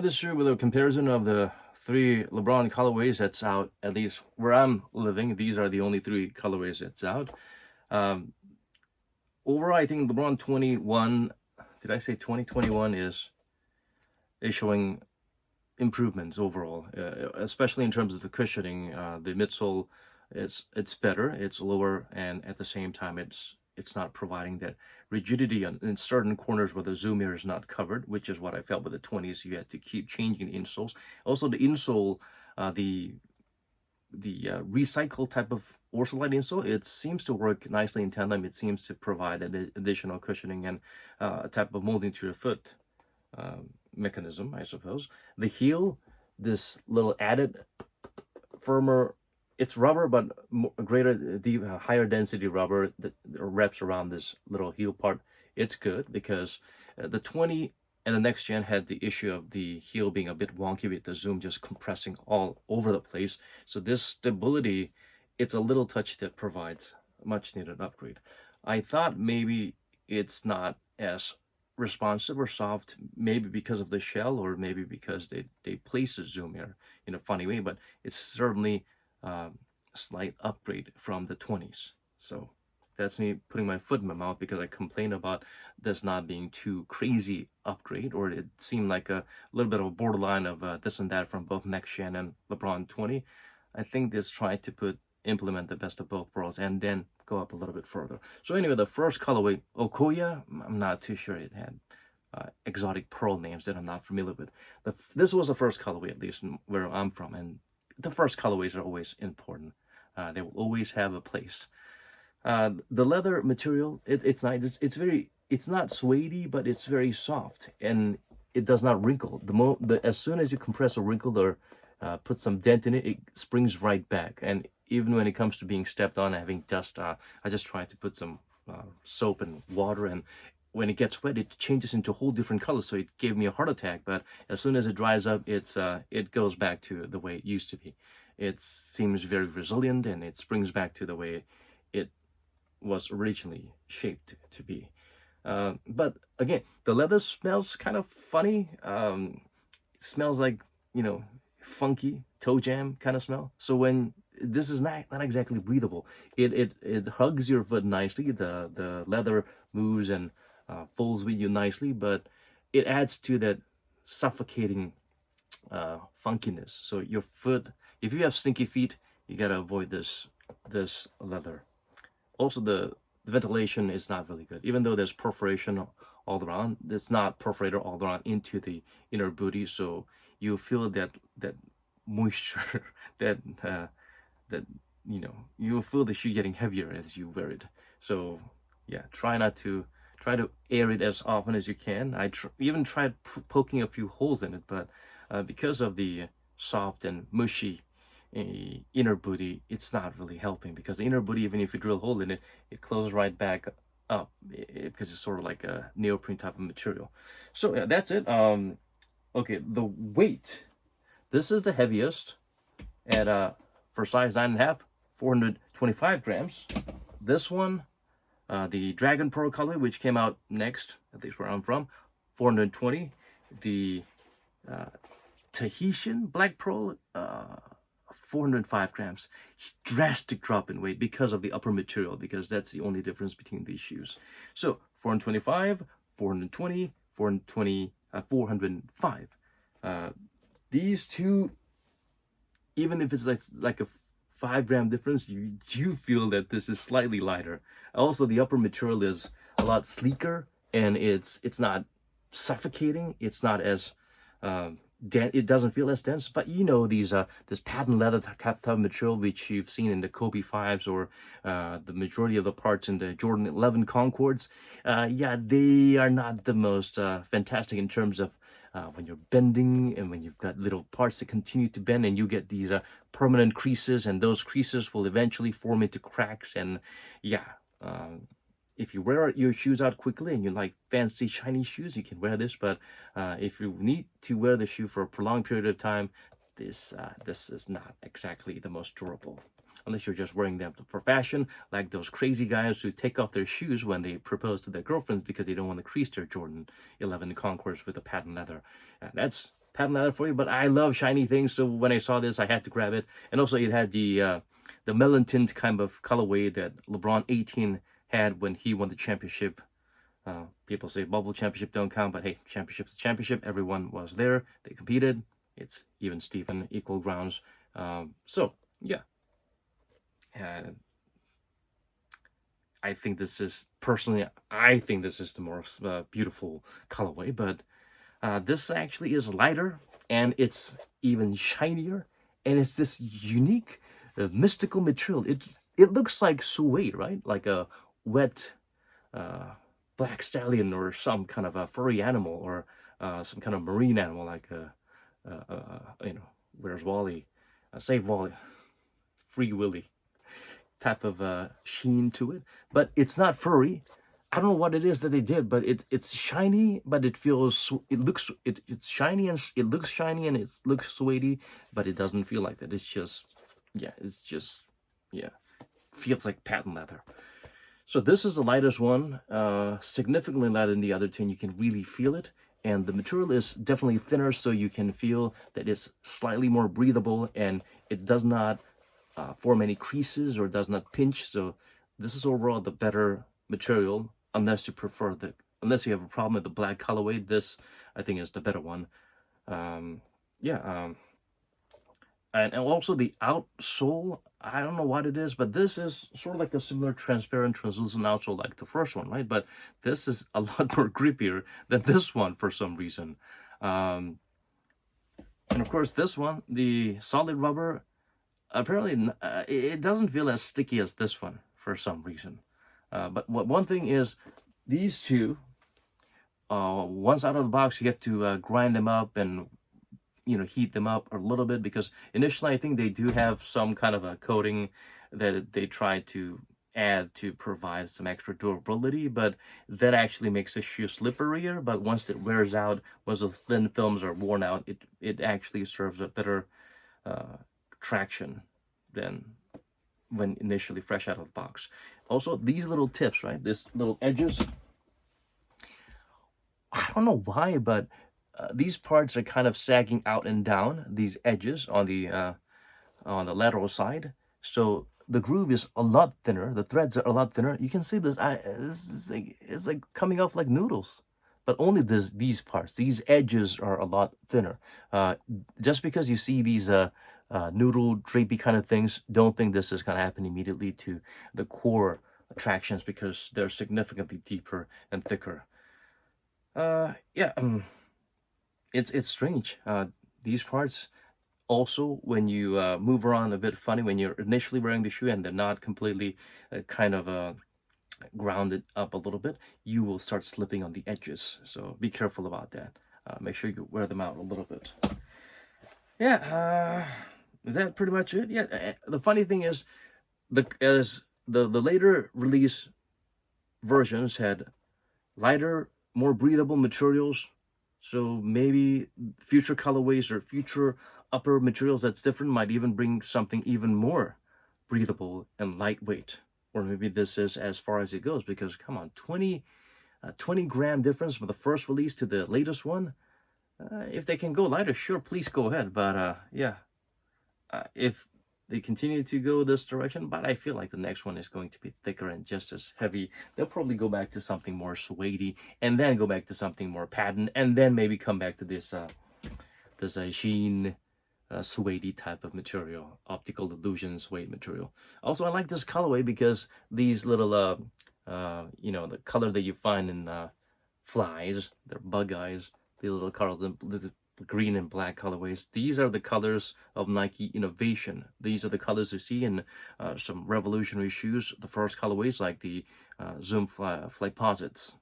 This year, with a comparison of the three LeBron colorways that's out, at least where I'm living, these are the only three colorways that's out. Um, Overall, I think LeBron 21, did I say 2021 is showing improvements overall, especially in terms of the cushioning. The midsole it's better, it's lower, and at the same time, it's not providing that rigidity in certain corners where the zoom mirror is not covered, which is what I felt with the 20s. You had to keep changing the insoles. Also, the insole, the recycled type of Orsolite insole, it seems to work nicely in tandem. It seems to provide additional cushioning and a type of molding to your foot mechanism, I suppose. The heel, this little added firmer, it's rubber, but higher density rubber that wraps around this little heel part. It's good because the 20 and the next gen had the issue of the heel being a bit wonky with the zoom just compressing all over the place. So this stability, it's a little touch that provides a much needed upgrade. I thought maybe it's not as responsive or soft, maybe because of the shell, or maybe because they place a zoom here in a funny way, but it's certainly a slight upgrade from the 20s. So that's me putting my foot in my mouth because I complained about this not being too crazy upgrade, or it seemed like a little bit of a borderline of this and that from both next gen and LeBron 20. I think this tried to implement the best of both worlds and then go up a little bit further. So anyway, the first colorway, Okoya, I'm not too sure. It had exotic pearl names that I'm not familiar with. This was the first colorway, at least where I'm from, and the first colorways are always important. They will always have a place. The leather material, it's nice. It's not suede, but it's very soft, and it does not wrinkle. As soon as you compress a wrinkle or put some dent in it, it springs right back. And even when it comes to being stepped on and having dust, I just try to put some soap and water, and when it gets wet, it changes into a whole different color. So it gave me a heart attack, but as soon as it dries up, it goes back to the way it used to be. It seems very resilient, and it springs back to the way it was originally shaped to be. But again, the leather smells kind of funny. It smells like, funky toe jam kind of smell. So when this is not exactly breathable, it hugs your foot nicely. The leather moves and folds with you nicely, but it adds to that suffocating funkiness. So your foot, if you have stinky feet, you gotta avoid this leather. Also, the ventilation is not really good. Even though there's perforation all around, it's not perforated all around into the inner booty, so you feel that moisture that you'll feel the shoe getting heavier as you wear it. So yeah, try to air it as often as you can. Even tried poking a few holes in it, but because of the soft and mushy inner booty, it's not really helping, because the inner booty, even if you drill a hole in it, it closes right back up because it's sort of like a neoprene type of material. So yeah, that's it. Okay, the weight. This is the heaviest at for size 9.5, 425 grams. This one, the Dragon Pearl color, which came out next, at least where I'm from, 420. The Tahitian Black Pearl, 405 grams. Drastic drop in weight because of the upper material, because that's the only difference between these shoes. So 425, 420, 420, 405. These two, even if it's like a 5-gram difference, you do feel that this is slightly lighter. Also, the upper material is a lot sleeker, and it's not suffocating. It's not as it doesn't feel as dense. But this patent leather type of material, which you've seen in the Kobe 5s, or the majority of the parts in the Jordan 11 Concords, yeah, they are not the most fantastic in terms of when you're bending, and when you've got little parts that continue to bend, and you get these permanent creases, and those creases will eventually form into cracks. And yeah, if you wear your shoes out quickly and you like fancy shiny shoes, you can wear this. But if you need to wear the shoe for a prolonged period of time, this is not exactly the most durable, unless you're just wearing them for fashion, like those crazy guys who take off their shoes when they propose to their girlfriends because they don't want to crease their Jordan 11 Concords with the patent leather. That's patent leather for you, but I love shiny things, so when I saw this, I had to grab it. And also, it had the melon tint kind of colorway that LeBron 18 had when he won the championship. People say bubble championship don't count, but hey, championship's a championship. Everyone was there. They competed. It's even Steven, equal grounds. So yeah, and I think this is personally, I think this is the most beautiful colorway. But this actually is lighter, and it's even shinier, and it's this unique, mystical material. It looks like suede, right? Like a wet black stallion or some kind of a furry animal, or some kind of marine animal, like where's Wally? Save Wally, Free Willy type of sheen to it. But it's not furry. I don't know what it is that they did, but it's shiny, but it's shiny, and it looks shiny, and it looks suedey, but it doesn't feel like that. It's just, yeah, feels like patent leather. So this is the lightest one, significantly lighter than the other two, and you can really feel it. And the material is definitely thinner, so you can feel that it's slightly more breathable, and it does not form any creases or does not pinch. So this is overall the better material, unless you have a problem with the black colorway. This, I think, is the better one. And also the outsole, I don't know what it is, but this is sort of like a similar transparent, translucent outsole like the first one, right? But this is a lot more grippier than this one for some reason. And of course, this one, the solid rubber, apparently it doesn't feel as sticky as this one for some reason. But one thing is, these two, once out of the box, you have to grind them up and heat them up a little bit, because initially I think they do have some kind of a coating that they try to add to provide some extra durability, but that actually makes the shoe slipperier. But once it wears out, once the thin films are worn out, it actually serves a better traction than when initially fresh out of the box. Also, these little tips, right, this little edges, I don't know why, but these parts are kind of sagging out and down, these edges on the lateral side. So the groove is a lot thinner. The threads are a lot thinner. You can see this. It's like coming off like noodles. But only these parts, these edges are a lot thinner. Just because you see these noodle drapey kind of things, don't think this is going to happen immediately to the core attractions, because they're significantly deeper and thicker. It's strange. These parts also, when you move around a bit funny, when you're initially wearing the shoe and they're not completely kind of grounded up a little bit, you will start slipping on the edges. So be careful about that. Make sure you wear them out a little bit. Yeah, is that pretty much it? Yeah, the funny thing is, the later release versions had lighter, more breathable materials. So maybe future colorways or future upper materials that's different might even bring something even more breathable and lightweight. Or maybe this is as far as it goes, because come on, 20 gram difference from the first release to the latest one. If they can go lighter, sure, please go ahead. But if they continue to go this direction, but I feel like the next one is going to be thicker and just as heavy. They'll probably go back to something more suede, and then go back to something more patent, and then maybe come back to this sheen, suede type of material, optical illusion suede material. Also, I like this colorway because these little the color that you find in flies, they're bug eyes, the little colors, the green and black colorways. These are the colors of Nike innovation. These are the colors you see in some revolutionary shoes. The first colorways, like the Zoom Flightposits.